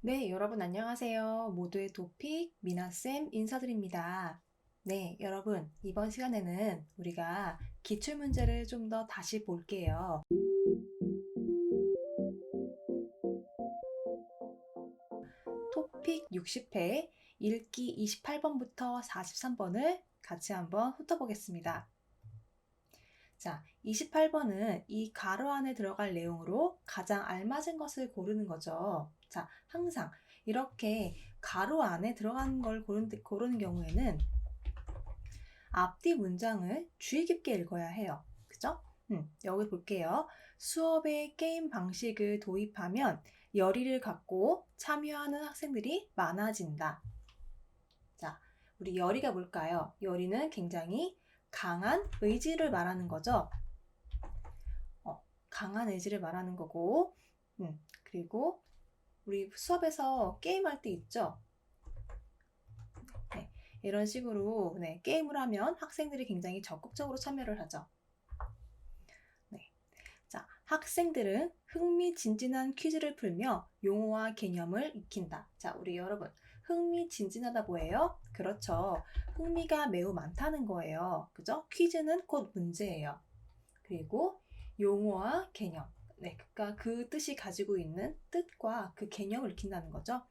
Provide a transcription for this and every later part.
네, 여러분 안녕하세요. 모두의 토픽 미나쌤 인사드립니다. 네, 여러분 이번 시간에는 우리가 기출문제를 좀 더 다시 볼게요. 토픽 60회 읽기 28번부터 43번을 같이 한번 훑어보겠습니다. 자, 28번은 이 가로 안에 들어갈 내용으로 가장 알맞은 것을 고르는 거죠. 자, 항상 이렇게 가로 안에 들어간 걸 고르는 경우에는 앞뒤 문장을 주의 깊게 읽어야 해요. 그죠? 여기 볼게요. 수업에 게임 방식을 도입하면 열의를 갖고 참여하는 학생들이 많아진다. 자, 우리 열의가 뭘까요? 열의는 굉장히 강한 의지를 말하는 거죠. 강한 의지를 말하는 거고, 그리고 우리 수업에서 게임할 때 있죠? 네, 이런 식으로 게임을 하면 학생들이 굉장히 적극적으로 참여를 하죠. 네. 자, 학생들은 흥미진진한 퀴즈를 풀며 용어와 개념을 익힌다. 자, 우리 여러분, 흥미진진하다 뭐예요? 그렇죠. 흥미가 매우 많다는 거예요. 그죠? 퀴즈는 곧 문제예요. 그리고 용어와 개념. 네, 그러니까 그 뜻이 가지고 있는 뜻과 그 개념을 익힌다는 거죠.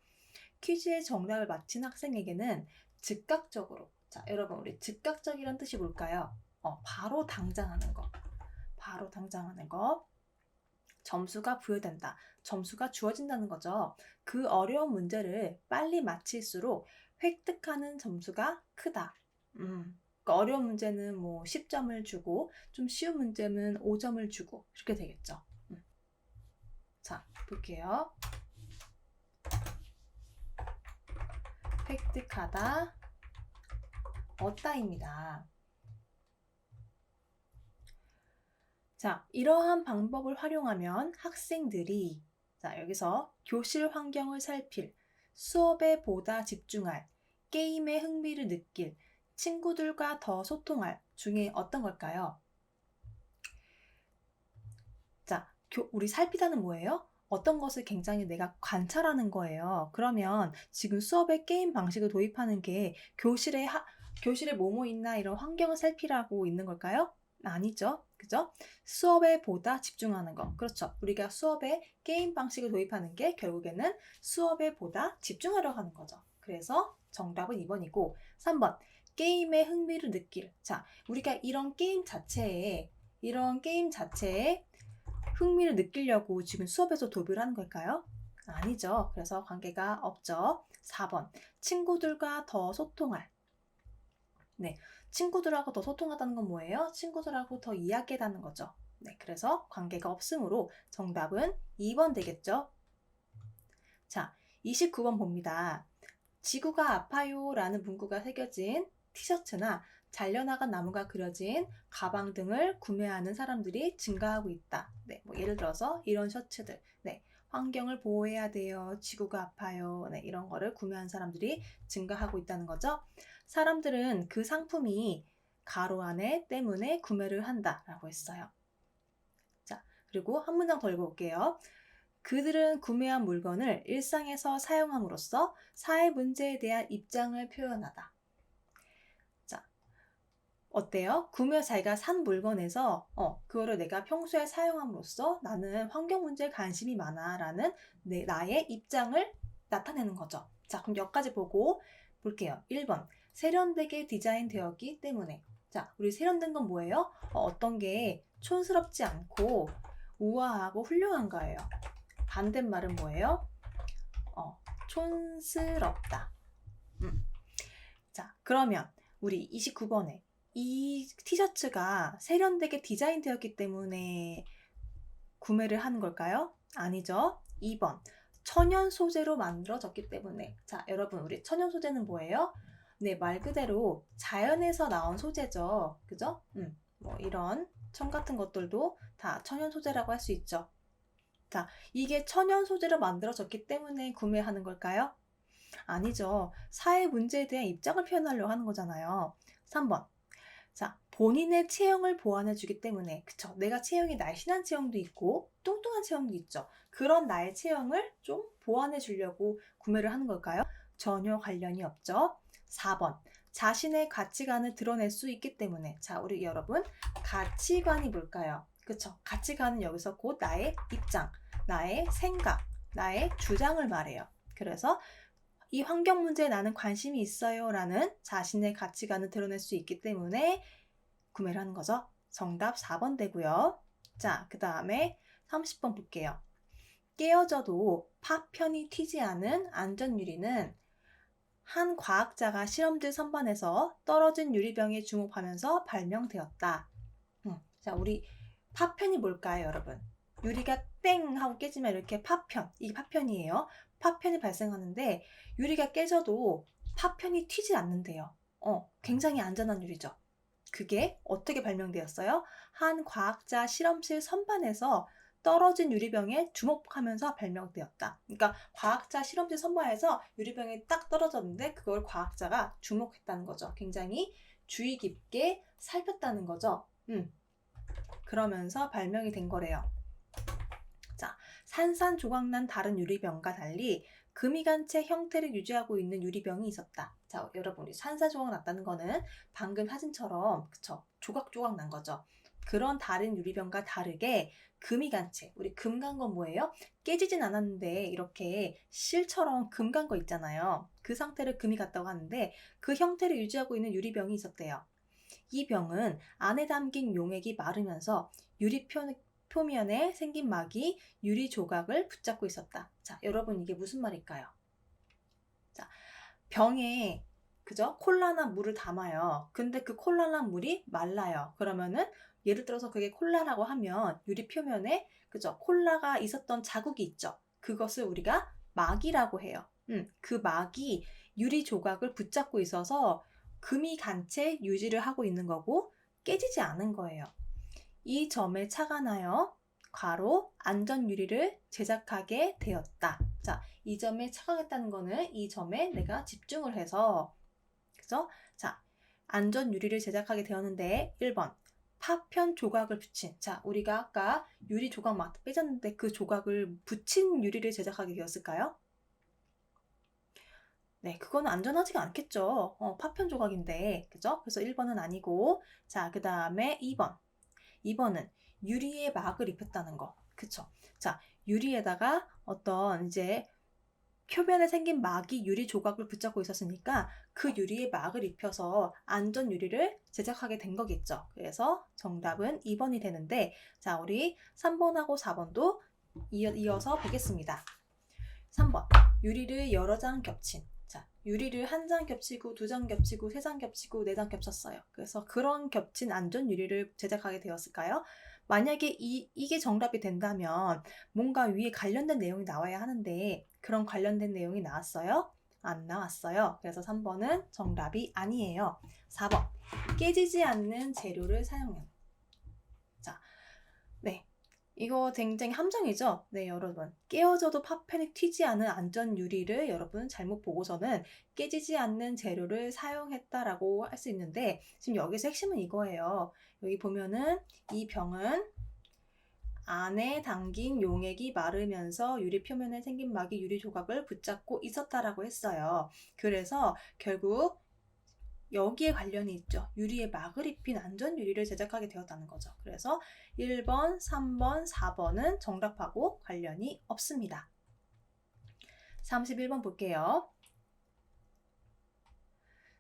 퀴즈의 정답을 맞힌 학생에게는 즉각적으로, 자, 여러분, 우리 즉각적이란 뜻이 뭘까요? 바로 당장 하는 거. 바로 당장 하는 거. 점수가 부여된다. 점수가 주어진다는 거죠. 그 어려운 문제를 빨리 맞힐수록 획득하는 점수가 크다. 그러니까 어려운 문제는 뭐 10점을 주고 좀 쉬운 문제는 5점을 주고 이렇게 되겠죠. 자, 볼게요. 획득하다, 얻다입니다. 자, 이러한 방법을 활용하면 학생들이 자, 여기서 교실 환경을 살필, 수업에 보다 집중할, 게임에 흥미를 느낄, 친구들과 더 소통할 중에 어떤 걸까요? 자, 우리 살피다는 뭐예요? 어떤 것을 굉장히 내가 관찰하는 거예요. 그러면 지금 수업에 게임 방식을 도입하는 게 교실에 뭐뭐 있나 이런 환경을 살피라고 있는 걸까요? 아니죠. 그죠? 수업에 보다 집중하는 거. 그렇죠. 우리가 수업에 게임 방식을 도입하는 게 결국에는 수업에 보다 집중하려고 하는 거죠. 그래서 정답은 2번이고 3번. 게임에 흥미를 느낄. 자, 우리가 이런 게임 자체에 흥미를 느끼려고 지금 수업에서 도입을 하는 걸까요? 아니죠. 그래서 관계가 없죠. 4번. 친구들과 더 소통할. 네. 친구들하고 더 소통하다는 건 뭐예요? 친구들하고 더 이야기하다는 거죠. 네. 그래서 관계가 없으므로 정답은 2번 되겠죠. 자, 29번 봅니다. 지구가 아파요 라는 문구가 새겨진 티셔츠나 잘려나간 나무가 그려진 가방 등을 구매하는 사람들이 증가하고 있다. 네, 뭐 예를 들어서 이런 셔츠들, 네, 환경을 보호해야 돼요. 지구가 아파요. 네, 이런 거를 구매하는 사람들이 증가하고 있다는 거죠. 사람들은 그 상품이 가로 안에 때문에 구매를 한다라고 했어요. 자, 그리고 한 문장 더 읽어볼게요. 그들은 구매한 물건을 일상에서 사용함으로써 사회 문제에 대한 입장을 표현하다. 자, 어때요? 자기가 산 물건에서 그거를 내가 평소에 사용함으로써 나는 환경 문제에 관심이 많아 라는 나의 입장을 나타내는 거죠. 자, 그럼 여기까지 보고 볼게요. 1번. 세련되게 디자인되었기 때문에. 자, 우리 세련된 건 뭐예요? 어떤 게 촌스럽지 않고 우아하고 훌륭한 거예요. 반대말은 뭐예요? 촌스럽다. 자, 그러면 우리 29번에 이 티셔츠가 세련되게 디자인되었기 때문에 구매를 하는 걸까요? 아니죠. 2번. 천연 소재로 만들어졌기 때문에. 자, 여러분, 우리 천연 소재는 뭐예요? 네, 말 그대로 자연에서 나온 소재죠. 그죠? 뭐 이런 천 같은 것들도 다 천연 소재라고 할 수 있죠. 자, 이게 천연 소재로 만들어졌기 때문에 구매하는 걸까요? 아니죠. 사회 문제에 대한 입장을 표현하려고 하는 거잖아요. 3번. 자, 본인의 체형을 보완해 주기 때문에, 그쵸? 내가 체형이 날씬한 체형도 있고 뚱뚱한 체형도 있죠. 그런 나의 체형을 좀 보완해 주려고 구매를 하는 걸까요? 전혀 관련이 없죠. 4번. 자신의 가치관을 드러낼 수 있기 때문에. 자, 우리 여러분, 가치관이 뭘까요? 그쵸? 가치관은 여기서 곧 나의 입장, 나의 생각, 나의 주장을 말해요. 그래서 이 환경 문제에 나는 관심이 있어요 라는 자신의 가치관을 드러낼 수 있기 때문에 구매를 하는 거죠. 정답 4번 되고요. 자, 그 다음에 30번 볼게요. 깨어져도 파편이 튀지 않은 안전유리는 한 과학자가 실험실 선반에서 떨어진 유리병에 주목하면서 발명되었다. 자, 우리 파편이 뭘까요, 여러분? 유리가 땡 하고 깨지면 이렇게 파편, 이게 파편이에요. 파편이 발생하는데 유리가 깨져도 파편이 튀지 않는데요. 굉장히 안전한 유리죠. 그게 어떻게 발명되었어요? 한 과학자 실험실 선반에서 떨어진 유리병에 주목하면서 발명되었다. 그러니까 과학자 실험실 선반에서 유리병이 딱 떨어졌는데 그걸 과학자가 주목했다는 거죠. 굉장히 주의 깊게 살폈다는 거죠. 그러면서 발명이 된 거래요. 자, 산산조각난 다른 유리병과 달리 금이간체 형태를 유지하고 있는 유리병이 있었다. 자, 여러분, 우리 산산조각 났다는 거는 방금 사진처럼, 그쵸? 조각조각 난 거죠. 그런 다른 유리병과 다르게 금이간체, 우리 금 간 건 뭐예요? 깨지진 않았는데 이렇게 실처럼 금 간 거 있잖아요. 그 상태를 금이 갔다고 하는데 그 형태를 유지하고 있는 유리병이 있었대요. 이 병은 안에 담긴 용액이 마르면서 표면에 생긴 막이 유리 조각을 붙잡고 있었다. 자, 여러분 이게 무슨 말일까요? 자, 병에 그죠? 콜라나 물을 담아요. 근데 그 콜라나 물이 말라요. 그러면은 예를 들어서 그게 콜라라고 하면 유리 표면에 그죠? 콜라가 있었던 자국이 있죠. 그것을 우리가 막이라고 해요. 그 막이 유리 조각을 붙잡고 있어서 금이 간 채 유지를 하고 있는 거고 깨지지 않은 거예요. 이 점에 착안하여 괄호 안전 유리를 제작하게 되었다. 자, 이 점에 착안했다는 거는 이 점에 내가 집중을 해서 그죠? 자, 안전 유리를 제작하게 되었는데 1번 파편 조각을 붙인 자, 우리가 아까 유리 조각 막 빼졌는데 그 조각을 붙인 유리를 제작하게 되었을까요? 네, 그거는 안전하지가 않겠죠. 파편 조각인데, 그죠? 그래서 1번은 아니고, 자, 그 다음에 2번. 2번은 유리에 막을 입혔다는 거. 그쵸? 자, 유리에다가 어떤 이제 표면에 생긴 막이 유리 조각을 붙잡고 있었으니까 그 유리에 막을 입혀서 안전 유리를 제작하게 된 거겠죠. 그래서 정답은 2번이 되는데, 자, 우리 3번하고 4번도 이어서 보겠습니다. 3번. 유리를 여러 장 겹친. 자, 유리를 한 장 겹치고, 두 장 겹치고, 세 장 겹치고, 네 장 겹쳤어요. 그래서 그런 겹친 안전 유리를 제작하게 되었을까요? 만약에 이게 정답이 된다면 뭔가 위에 관련된 내용이 나와야 하는데 그런 관련된 내용이 나왔어요? 안 나왔어요. 그래서 3번은 정답이 아니에요. 4번. 깨지지 않는 재료를 사용한. 자, 네. 이거 굉장히 함정이죠? 네, 여러분. 깨어져도 파편이 튀지 않은 안전 유리를 여러분 잘못 보고서는 깨지지 않는 재료를 사용했다라고 할 수 있는데 지금 여기서 핵심은 이거예요. 여기 보면은 이 병은 안에 담긴 용액이 마르면서 유리 표면에 생긴 막이 유리 조각을 붙잡고 있었다라고 했어요. 그래서 결국 여기에 관련이 있죠. 유리에 막을 입힌 안전 유리를 제작하게 되었다는 거죠. 그래서 1번, 3번, 4번은 정답하고 관련이 없습니다. 31번 볼게요.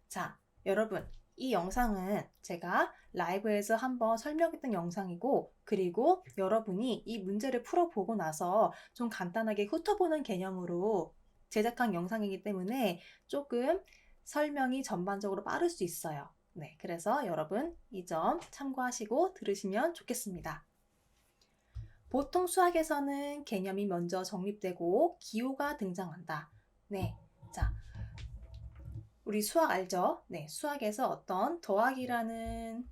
자, 여러분, 이 영상은 제가 라이브에서 한번 설명했던 영상이고 그리고 여러분이 이 문제를 풀어보고 나서 좀 간단하게 훑어보는 개념으로 제작한 영상이기 때문에 조금 설명이 전반적으로 빠를 수 있어요. 네, 그래서 여러분 이 점 참고하시고 들으시면 좋겠습니다. 보통 수학에서는 개념이 먼저 정립되고 기호가 등장한다. 네, 자, 우리 수학 알죠? 네, 수학에서 어떤 더하기라는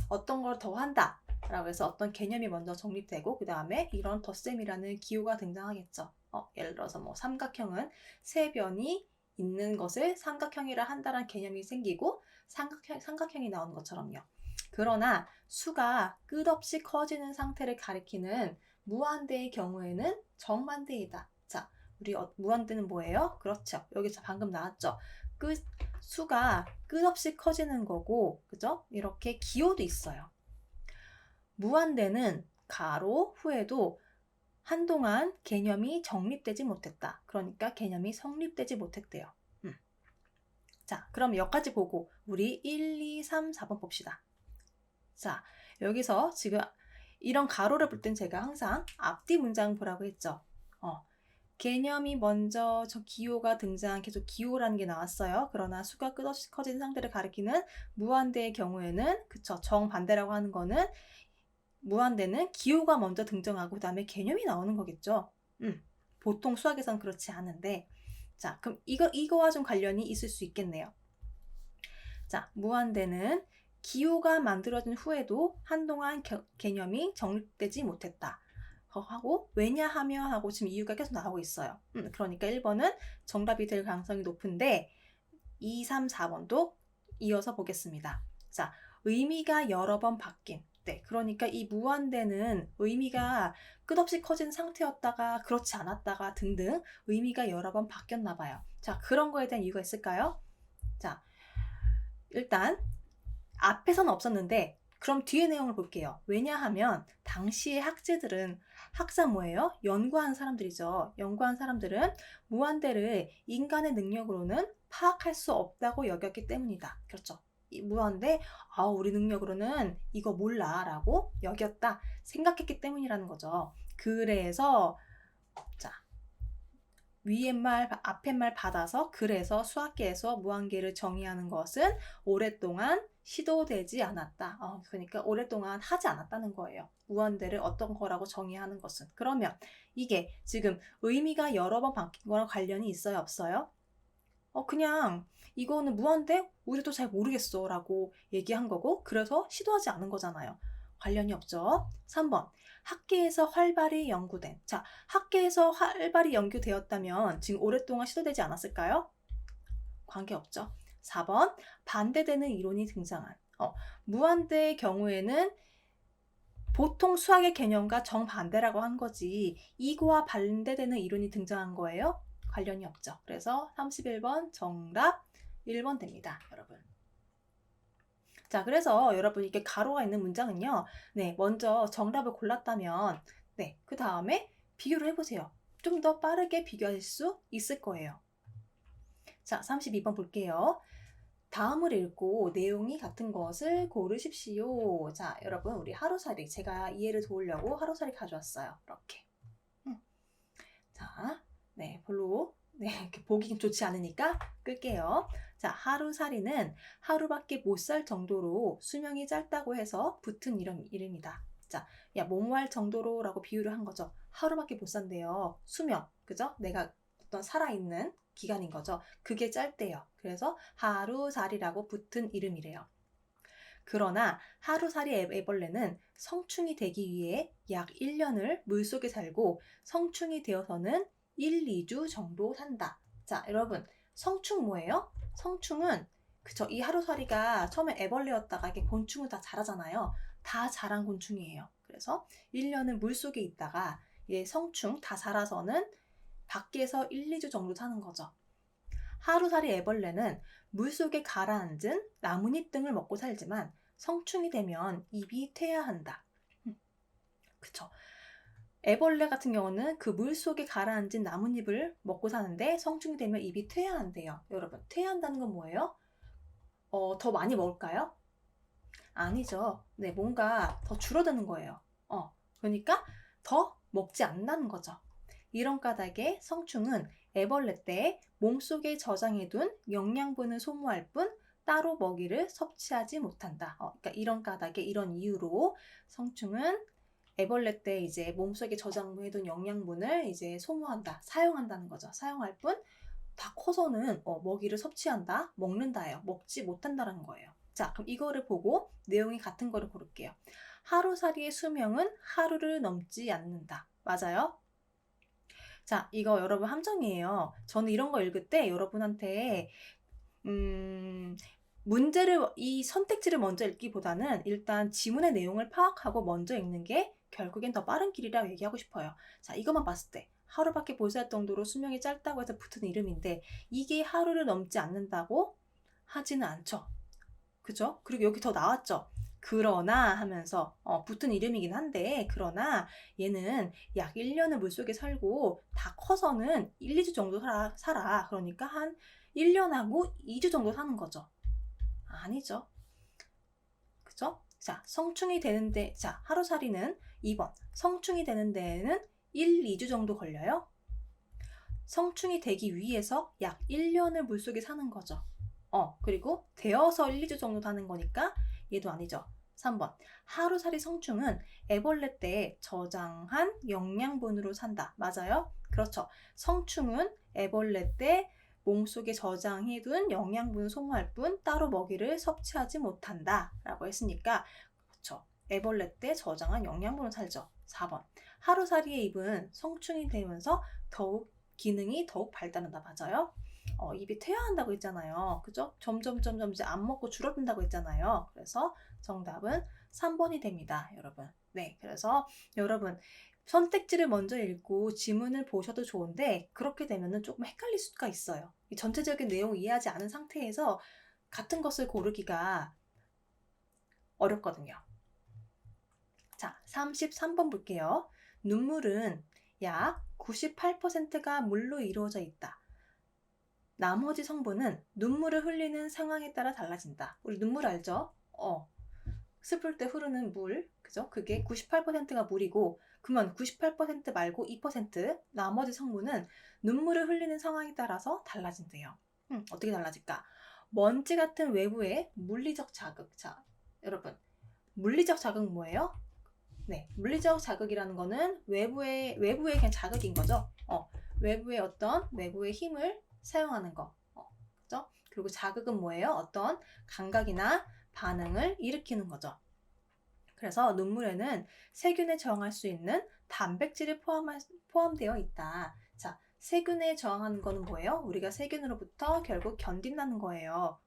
어떤 걸 더한다 라고 해서 어떤 개념이 먼저 정립되고 그 다음에 이런 덧셈이라는 기호가 등장하겠죠. 예를 들어서 뭐 삼각형은 세 변이 있는 것을 삼각형이라 한다는 개념이 생기고 삼각형이 나오는 것처럼요. 그러나 수가 끝없이 커지는 상태를 가리키는 무한대의 경우에는 정반대이다. 자, 우리 무한대는 뭐예요? 그렇죠. 여기서 방금 나왔죠. 수가 끝없이 커지는 거고, 그죠? 이렇게 기호도 있어요. 무한대는 가로 후에도 한동안 개념이 정립되지 못했다. 그러니까 개념이 성립되지 못했대요. 자, 그럼 여기까지 보고 우리 1, 2, 3, 4번 봅시다. 자, 여기서 지금 이런 가로를 볼 땐 제가 항상 앞뒤 문장 보라고 했죠. 개념이 먼저 저 기호가 계속 기호라는 게 나왔어요. 그러나 수가 끝없이 커지는 상태를 가리키는 무한대의 경우에는 그쵸, 정반대라고 하는 거는 무한대는 기호가 먼저 등장하고 그 다음에 개념이 나오는 거겠죠. 보통 수학에선 그렇지 않은데 자, 그럼 이거와 좀 관련이 있을 수 있겠네요. 자, 무한대는 기호가 만들어진 후에도 한동안 개념이 정립되지 못했다. 하고 왜냐하며 하고 지금 이유가 계속 나오고 있어요. 그러니까 1번은 정답이 될 가능성이 높은데 2, 3, 4번도 이어서 보겠습니다. 자, 의미가 여러 번 바뀐. 네, 그러니까 이 무한대는 의미가 끝없이 커진 상태였다가 그렇지 않았다가 등등 의미가 여러 번 바뀌었나 봐요. 자, 그런 거에 대한 이유가 있을까요? 자, 일단 앞에서는 없었는데 그럼 뒤에 내용을 볼게요. 왜냐하면 당시의 학자들은 뭐예요? 연구한 사람들이죠. 연구한 사람들은 무한대를 인간의 능력으로는 파악할 수 없다고 여겼기 때문이다. 그렇죠. 이 무한대, 우리 능력으로는 이거 몰라 라고 여겼다. 생각했기 때문이라는 거죠. 그래서 자, 위에 말, 앞에 말 받아서 그래서 수학계에서 무한계를 정의하는 것은 오랫동안 시도되지 않았다. 그러니까 오랫동안 하지 않았다는 거예요. 무한대를 어떤 거라고 정의하는 것은. 그러면 이게 지금 의미가 여러 번 바뀐 거랑 관련이 있어요? 없어요? 그냥 이거는 무한대? 우리도 잘 모르겠어 라고 얘기한 거고 그래서 시도하지 않은 거잖아요. 관련이 없죠. 3번. 학계에서 활발히 연구된. 자, 학계에서 활발히 연구되었다면 지금 오랫동안 시도되지 않았을까요? 관계없죠. 4번. 반대되는 이론이 등장한. 무한대의 경우에는 보통 수학의 개념과 정반대라고 한 거지 이거와 반대되는 이론이 등장한 거예요? 관련이 없죠. 그래서 31번 정답 1번 됩니다. 여러분. 자, 그래서 여러분 이렇게 가로가 있는 문장은요. 네, 먼저 정답을 골랐다면 네, 그 다음에 비교를 해보세요. 좀 더 빠르게 비교할 수 있을 거예요. 자, 32번 볼게요. 다음을 읽고 내용이 같은 것을 고르십시오. 자, 여러분 우리 하루살이 제가 이해를 도우려고 하루살이 가져왔어요. 이렇게. 자, 네, 별로 이렇게 보기 좋지 않으니까 끌게요. 자, 하루살이는 하루밖에 못 살 정도로 수명이 짧다고 해서 붙은 이름이다. 자, 야, 뭐할 정도로라고 비유를 한 거죠. 하루밖에 못 산대요. 수명, 그죠? 내가 어떤 살아있는 기간인 거죠. 그게 짧대요. 그래서 하루살이라고 붙은 이름이래요. 그러나 하루살이 애벌레는 성충이 되기 위해 약 1년을 물속에 살고 성충이 되어서는 1, 2주 정도 산다. 자, 여러분, 성충 뭐예요? 성충은 그쵸, 이 하루살이가 처음에 애벌레였다가 이게 곤충을 다 자라잖아요. 다 자란 곤충이에요. 그래서 1년을 물속에 있다가 성충 다 자라서는 밖에서 1, 2주 정도 사는 거죠. 하루살이 애벌레는 물속에 가라앉은 나뭇잎 등을 먹고 살지만 성충이 되면 입이 퇴화한다. 그쵸. 애벌레 같은 경우는 그 물속에 가라앉은 나뭇잎을 먹고 사는데 성충이 되면 입이 퇴화한대요. 여러분, 퇴화한다는 건 뭐예요? 더 많이 먹을까요? 아니죠. 네, 뭔가 더 줄어드는 거예요. 그러니까 더 먹지 않는다는 거죠. 이런 까닭에 성충은 애벌레 때 몸속에 저장해둔 영양분을 소모할 뿐 따로 먹이를 섭취하지 못한다. 그러니까 이런 까닭에 이런 이유로 성충은 애벌레 때 이제 몸속에 저장해둔 영양분을 이제 소모한다, 사용한다는 거죠. 사용할 뿐 다 커서는 먹이를 섭취한다, 먹는다예요. 먹지 못한다는 거예요. 자, 그럼 이거를 보고 내용이 같은 거를 고를게요. 하루살이의 수명은 하루를 넘지 않는다. 맞아요? 자, 이거 여러분 함정이에요. 저는 이런 거 읽을 때 여러분한테 문제를, 이 선택지를 먼저 읽기보다는 일단 지문의 내용을 파악하고 먼저 읽는 게 결국엔 더 빠른 길이라고 얘기하고 싶어요. 자, 이것만 봤을 때 하루밖에 못 살 정도로 수명이 짧다고 해서 붙은 이름인데 이게 하루를 넘지 않는다고 하지는 않죠. 그죠? 그리고 여기 더 나왔죠. 그러나 하면서 붙은 이름이긴 한데 그러나 얘는 약 1년을 물속에 살고 다 커서는 1, 2주 정도 살아. 그러니까 한 1년하고 2주 정도 사는 거죠. 아니죠. 그죠? 자, 성충이 되는데, 자, 하루살이는 2번. 성충이 되는 데에는 1, 2주 정도 걸려요. 성충이 되기 위해서 약 1년을 물속에 사는 거죠. 그리고 되어서 1, 2주 정도 사는 거니까 얘도 아니죠. 3번. 하루살이 성충은 애벌레 때 저장한 영양분으로 산다. 맞아요? 그렇죠. 성충은 애벌레 때 몸속에 저장해둔 영양분을 소모할 뿐 따로 먹이를 섭취하지 못한다 라고 했으니까 그렇죠. 애벌레 때 저장한 영양분을 살죠. 4번. 하루살이의 입은 성충이 되면서 기능이 더욱 발달한다. 맞아요? 입이 퇴화한다고 했잖아요. 그죠? 점점 이제 안 먹고 줄어든다고 했잖아요. 그래서 정답은 3번이 됩니다, 여러분. 네, 그래서 여러분 선택지를 먼저 읽고 지문을 보셔도 좋은데 그렇게 되면은 조금 헷갈릴 수가 있어요. 이 전체적인 내용을 이해하지 않은 상태에서 같은 것을 고르기가 어렵거든요. 자, 33번 볼게요. 눈물은 약 98%가 물로 이루어져 있다. 나머지 성분은 눈물을 흘리는 상황에 따라 달라진다. 우리 눈물 알죠? 슬플 때 흐르는 물, 그죠? 그게 98%가 물이고, 그러면 98% 말고 2% 나머지 성분은 눈물을 흘리는 상황에 따라서 달라진대요. 어떻게 달라질까? 먼지 같은 외부의 물리적 자극. 자, 여러분, 물리적 자극 뭐예요? 네, 물리적 자극이라는 거는 외부의 그냥 자극인 거죠. 외부의 힘을 사용하는 거. 그죠? 그리고 자극은 뭐예요? 어떤 감각이나 반응을 일으키는 거죠. 그래서 눈물에는 세균에 저항할 수 있는 단백질이 포함되어 있다. 자, 세균에 저항하는 거는 뭐예요? 우리가 세균으로부터 결국 견딘다는 거예요.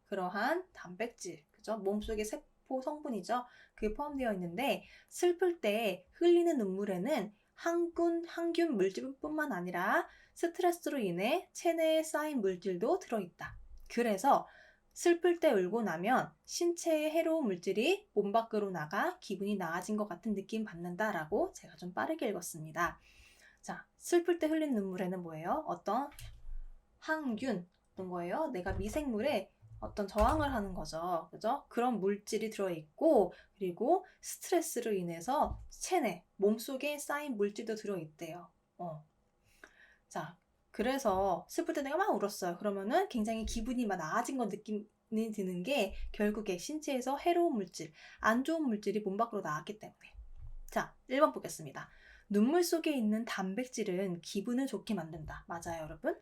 그러한 단백질, 그죠? 몸속의 세포 성분이죠. 그게 포함되어 있는데 슬플 때 흘리는 눈물에는 항균 물질뿐만 아니라 스트레스로 인해 체내에 쌓인 물질도 들어있다. 그래서 슬플 때 울고 나면 신체에 해로운 물질이 몸 밖으로 나가 기분이 나아진 것 같은 느낌 받는다라고 제가 좀 빠르게 읽었습니다. 자, 슬플 때 흘린 눈물에는 뭐예요? 어떤 항균, 어떤 거예요? 내가 미생물에 어떤 저항을 하는 거죠. 그죠? 그런 물질이 들어있고, 그리고 스트레스로 인해서 체내, 몸속에 쌓인 물질도 들어있대요. 자, 그래서 슬플 때 내가 막 울었어요. 그러면은 굉장히 기분이 막 나아진 것 느낌이 드는 게 결국에 신체에서 해로운 물질, 안 좋은 물질이 몸 밖으로 나왔기 때문에. 자, 1번 보겠습니다. 눈물 속에 있는 단백질은 기분을 좋게 만든다. 맞아요, 여러분?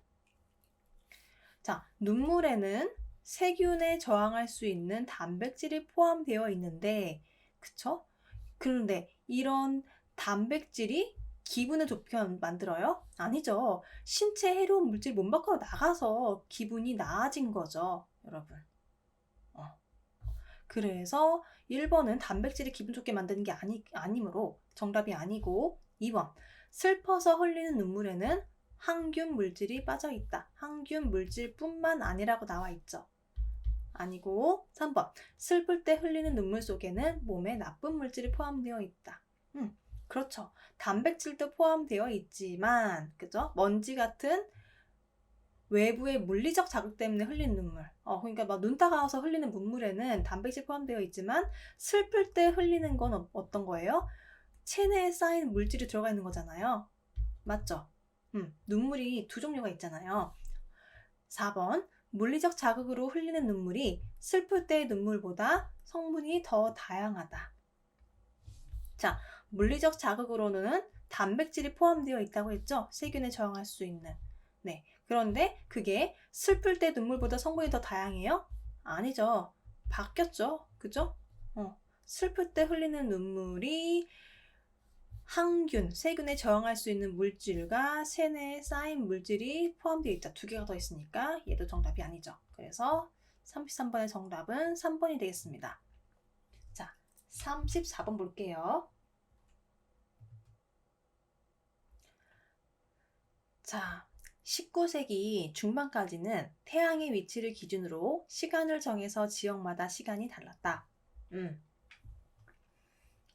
자, 눈물에는 세균에 저항할 수 있는 단백질이 포함되어 있는데, 그쵸? 그런데 이런 단백질이 기분을 좋게 만들어요? 아니죠. 신체 해로운 물질 몸 밖으로 나가서 기분이 나아진 거죠, 여러분. 그래서 1번은 단백질이 기분 좋게 만드는 게 아니므로 정답이 아니고 2번 슬퍼서 흘리는 눈물에는 항균 물질이 빠져 있다. 항균 물질뿐만 아니라고 나와 있죠. 아니고 3번 슬플 때 흘리는 눈물 속에는 몸에 나쁜 물질이 포함되어 있다. 그렇죠. 단백질도 포함되어 있지만 그죠? 먼지 같은 외부의 물리적 자극 때문에 흘리는 눈물. 그러니까 막 눈 따가워서 흘리는 눈물에는 단백질 포함되어 있지만 슬플 때 흘리는 건 어떤 거예요? 체내에 쌓인 물질이 들어가 있는 거잖아요. 맞죠? 눈물이 두 종류가 있잖아요. 4번 물리적 자극으로 흘리는 눈물이 슬플 때의 눈물보다 성분이 더 다양하다. 자, 물리적 자극으로는 단백질이 포함되어 있다고 했죠? 세균에 저항할 수 있는. 네. 그런데 그게 슬플 때 눈물보다 성분이 더 다양해요? 아니죠. 바뀌었죠. 그죠? 슬플 때 흘리는 눈물이 항균, 세균에 저항할 수 있는 물질과 체내에 쌓인 물질이 포함되어 있다. 두 개가 더 있으니까 얘도 정답이 아니죠. 그래서 33번의 정답은 3번이 되겠습니다. 자, 34번 볼게요. 자, 19세기 중반까지는 태양의 위치를 기준으로 시간을 정해서 지역마다 시간이 달랐다.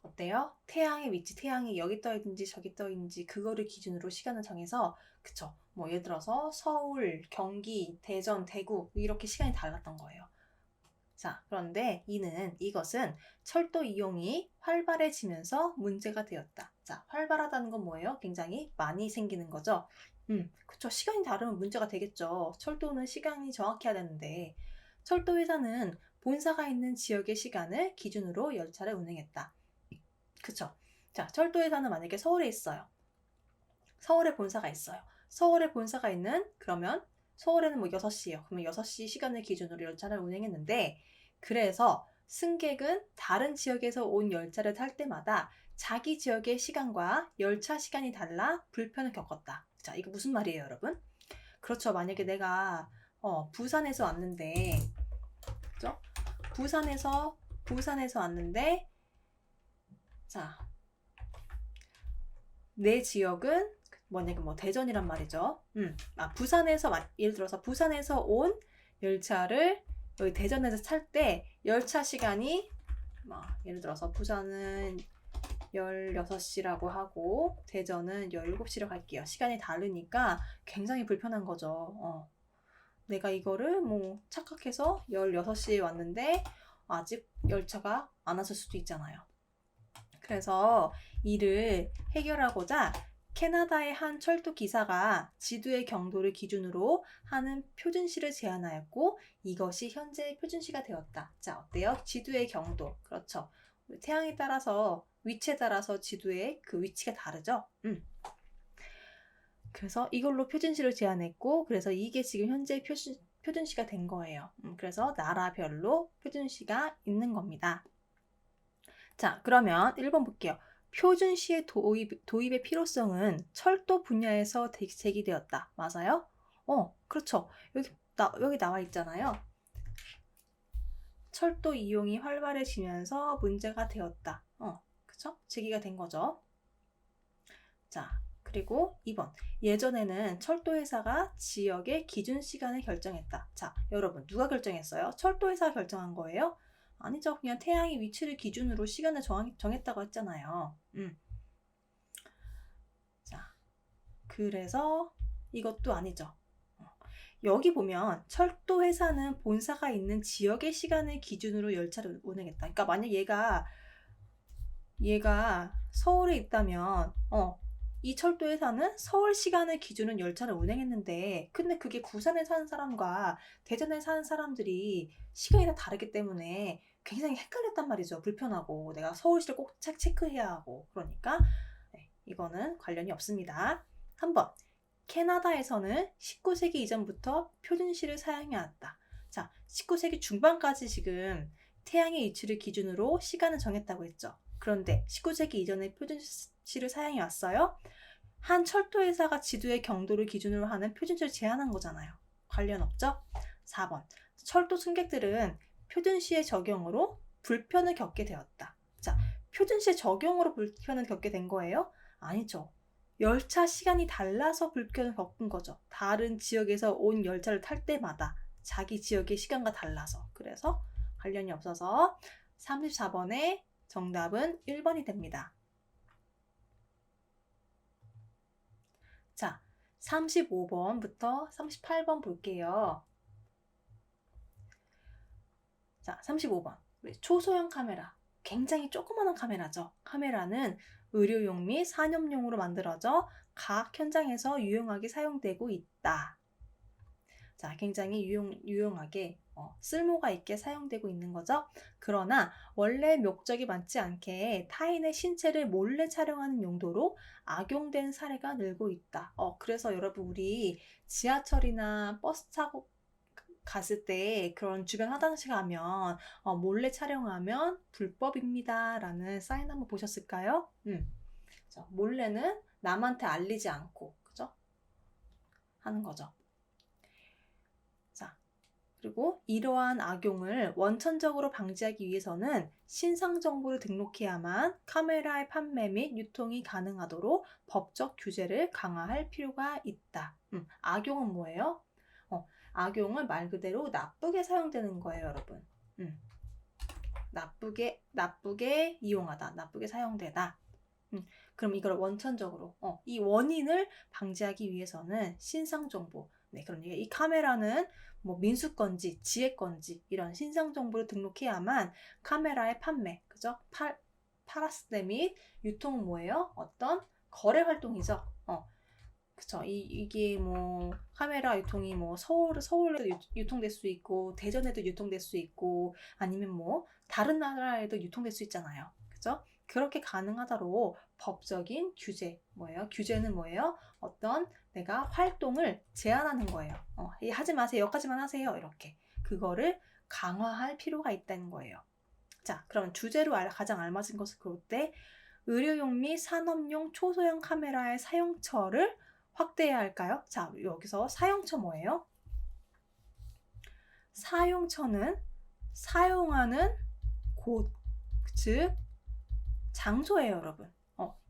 어때요? 태양의 위치, 태양이 여기 떠 있는지 저기 떠 있는지 그거를 기준으로 시간을 정해서, 그쵸? 뭐 예를 들어서 서울, 경기, 대전, 대구 이렇게 시간이 달랐던 거예요. 자, 그런데 이것은 철도 이용이 활발해지면서 문제가 되었다. 자, 활발하다는 건 뭐예요? 굉장히 많이 생기는 거죠. 그쵸. 시간이 다르면 문제가 되겠죠. 철도는 시간이 정확해야 되는데, 철도 회사는 본사가 있는 지역의 시간을 기준으로 열차를 운행했다. 그쵸. 자, 철도 회사는 만약에 서울에 있어요. 서울에 본사가 있어요. 서울에 본사가 있는, 그러면 서울에는 뭐 6시예요. 그러면 6시 시간을 기준으로 열차를 운행했는데, 그래서 승객은 다른 지역에서 온 열차를 탈 때마다 자기 지역의 시간과 열차 시간이 달라 불편을 겪었다. 자, 이거 무슨 말이에요, 여러분? 그렇죠. 만약에 내가 부산에서 왔는데, 그죠? 부산에서 왔는데, 자, 내 지역은 만약에 뭐 대전이란 말이죠. 부산에서 예를 들어서 부산에서 온 열차를 여기 대전에서 탈 때 열차 시간이 예를 들어서 부산은 16시라고 하고 대전은 17시라고 할게요. 시간이 다르니까 굉장히 불편한 거죠. 내가 이거를 뭐 착각해서 16시에 왔는데 아직 열차가 안 왔을 수도 있잖아요. 그래서 이를 해결하고자 캐나다의 한 철도 기사가 지도의 경도를 기준으로 하는 표준시를 제안하였고, 이것이 현재의 표준시가 되었다. 자, 어때요? 지도의 경도. 그렇죠. 태양에 따라서, 위치에 따라서 지도의 그 위치가 다르죠? 그래서 이걸로 표준시를 제안했고, 그래서 이게 지금 현재 표준시가 된 거예요. 그래서 나라별로 표준시가 있는 겁니다. 자, 그러면 1번 볼게요. 표준시의 도입의 필요성은 철도 분야에서 제기되었다. 맞아요? 그렇죠. 여기 나와 있잖아요. 철도 이용이 활발해지면서 문제가 되었다. 그쵸? 제기가 된 거죠. 자, 그리고 2번. 예전에는 철도회사가 지역의 기준 시간을 결정했다. 자, 여러분, 누가 결정했어요? 철도회사가 결정한 거예요? 아니죠. 그냥 태양의 위치를 기준으로 시간을 정했다고 했잖아요. 자, 그래서 이것도 아니죠. 여기 보면 철도 회사는 본사가 있는 지역의 시간을 기준으로 열차를 운행했다. 그러니까 만약 얘가 서울에 있다면 이 철도 회사는 서울 시간을 기준으로 열차를 운행했는데, 근데 그게 부산에 사는 사람과 대전에 사는 사람들이 시간이 다 다르기 때문에 굉장히 헷갈렸단 말이죠. 불편하고 내가 서울시를 꼭 체크해야 하고. 그러니까 이거는 관련이 없습니다. 한번 캐나다에서는 19세기 이전부터 표준시를 사용해왔다. 자, 19세기 중반까지 지금 태양의 위치를 기준으로 시간을 정했다고 했죠. 그런데 19세기 이전에 표준시를 사용해왔어요. 한 철도회사가 지도의 경도를 기준으로 하는 표준시를 제한한 거잖아요. 관련 없죠? 4번. 철도 승객들은 표준시의 적용으로 불편을 겪게 되었다. 자, 표준시의 적용으로 불편을 겪게 된 거예요? 아니죠. 열차 시간이 달라서 불편을 겪은 거죠. 다른 지역에서 온 열차를 탈 때마다 자기 지역의 시간과 달라서. 그래서 관련이 없어서 34번의 정답은 1번이 됩니다. 자, 35번부터 38번 볼게요. 자, 35번. 초소형 카메라. 굉장히 조그마한 카메라죠. 카메라는 의료용 및 산업용으로 만들어져 각 현장에서 유용하게 사용되고 있다. 자, 굉장히 유용하게 쓸모가 있게 사용되고 있는 거죠. 그러나 원래 목적이 맞지 않게 타인의 신체를 몰래 촬영하는 용도로 악용된 사례가 늘고 있다. 그래서 여러분 우리 지하철이나 버스 타고 갔을 때 그런 주변 화장실 가면 몰래 촬영하면 불법입니다 라는 사인 한번 보셨을까요? 그죠? 몰래는 남한테 알리지 않고, 그죠? 하는 거죠. 자, 그리고 이러한 악용을 원천적으로 방지하기 위해서는 신상 정보를 등록해야만 카메라의 판매 및 유통이 가능하도록 법적 규제를 강화할 필요가 있다. 악용은 뭐예요? 악용은 말 그대로 나쁘게 사용되는 거예요, 여러분. 나쁘게 이용하다, 나쁘게 사용되다. 그럼 이걸 원천적으로, 이 원인을 방지하기 위해서는 신상 정보, 네, 그럼 이 카메라는 뭐 민수 건지 지혜 건지 이런 신상 정보를 등록해야만 카메라의 판매, 그죠? 팔았을 때 및 유통은 뭐예요? 어떤 거래 활동이죠. 그쵸. 이게 뭐 카메라 유통이 뭐 서울에도 유통될 수 있고 대전에도 유통될 수 있고 아니면 뭐 다른 나라에도 유통될 수 있잖아요. 그죠? 그렇게 가능하도록 법적인 규제 뭐예요? 규제는 뭐예요? 어떤 내가 활동을 제한하는 거예요. 하지 마세요. 여기까지만 하세요. 이렇게 그거를 강화할 필요가 있다는 거예요. 자, 그럼 주제로 가장 알맞은 것을 고를 때 의료용 및 산업용 초소형 카메라의 사용처를 확대해야 할까요? 자, 여기서 사용처 뭐예요? 사용처는 사용하는 곳, 즉 장소예요, 여러분.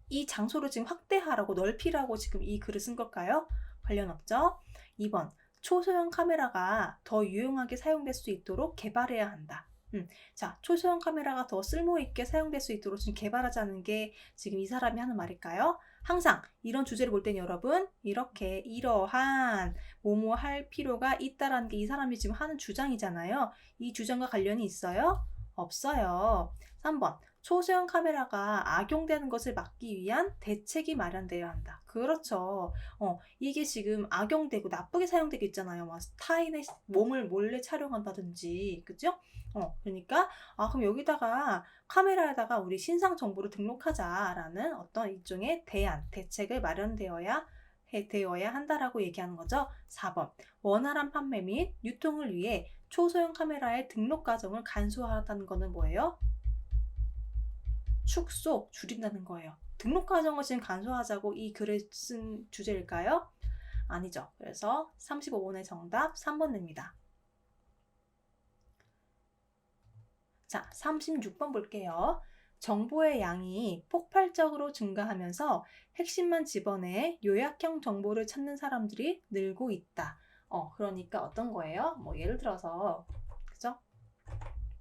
이 장소를 지금 확대하라고 넓히라고 지금 이 글을 쓴 걸까요? 관련 없죠? 2번, 초소형 카메라가 더 유용하게 사용될 수 있도록 개발해야 한다. 자, 초소형 카메라가 더 쓸모있게 사용될 수 있도록 지금 개발하자는 게 지금 이 사람이 하는 말일까요? 항상 이런 주제를 볼 때는 여러분 이렇게 이러한 뭐뭐 할 필요가 있다라는 게 이 사람이 지금 하는 주장이잖아요. 이 주장과 관련이 있어요? 없어요. 3번 초소형 카메라가 악용되는 것을 막기 위한 대책이 마련되어야 한다. 그렇죠. 이게 지금 악용되고 나쁘게 사용되고 있잖아요. 막 타인의 몸을 몰래 촬영한다든지, 그죠? 그러니까 그럼 여기다가 카메라에다가 우리 신상 정보를 등록하자라는 어떤 일종의 대책을 마련되어야 한다라고 얘기하는 거죠. 4번 원활한 판매 및 유통을 위해 초소형 카메라의 등록 과정을 간소화하다는 거는 뭐예요? 줄인다는 거예요. 등록 과정을 지금 간소화하자고 이 글을 쓴 주제일까요? 아니죠. 그래서 35번의 정답 3번 됩니다. 자, 36번 볼게요. 정보의 양이 폭발적으로 증가하면서 핵심만 집어내 요약형 정보를 찾는 사람들이 늘고 있다. 그러니까 어떤 거예요? 뭐 예를 들어서 그죠?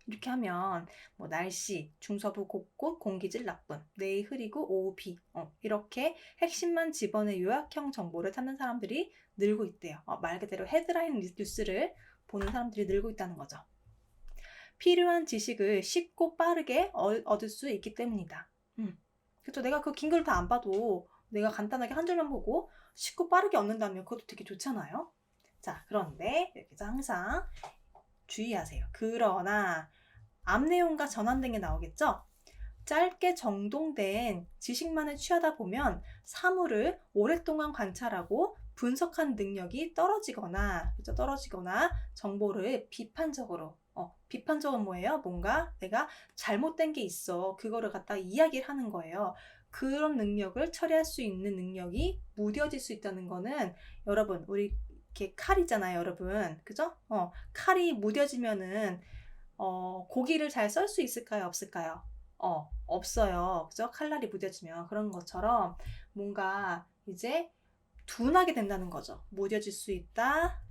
이렇게 하면 뭐 날씨, 중서부 곳곳 공기질 나쁨, 내일 흐리고 오후 비 이렇게 핵심만 집어내 요약형 정보를 찾는 사람들이 늘고 있대요. 말 그대로 헤드라인 뉴스를 보는 사람들이 늘고 있다는 거죠. 필요한 지식을 쉽고 빠르게 얻을 수 있기 때문이다. 그렇죠. 내가 그 긴 걸 다 안 봐도 내가 간단하게 한 줄만 보고 쉽고 빠르게 얻는다면 그것도 되게 좋잖아요. 자, 그런데 여기서 항상 주의하세요. 그러나 앞 내용과 전환된 게 나오겠죠? 짧게 정돈된 지식만을 취하다 보면 사물을 오랫동안 관찰하고 분석한 능력이 떨어지거나 정보를 비판적은 뭐예요? 뭔가 내가 잘못된 게 있어. 그거를 갖다가 이야기를 하는 거예요. 그런 능력을 처리할 수 있는 능력이 무뎌질 수 있다는 거는 여러분, 우리 이렇게 칼이잖아요, 여러분. 그죠? 칼이 무뎌지면은 고기를 잘 썰 수 있을까요? 없을까요? 없어요. 그죠? 칼날이 무뎌지면. 그런 것처럼 뭔가 이제 둔하게 된다는 거죠. 무뎌질 수 있다.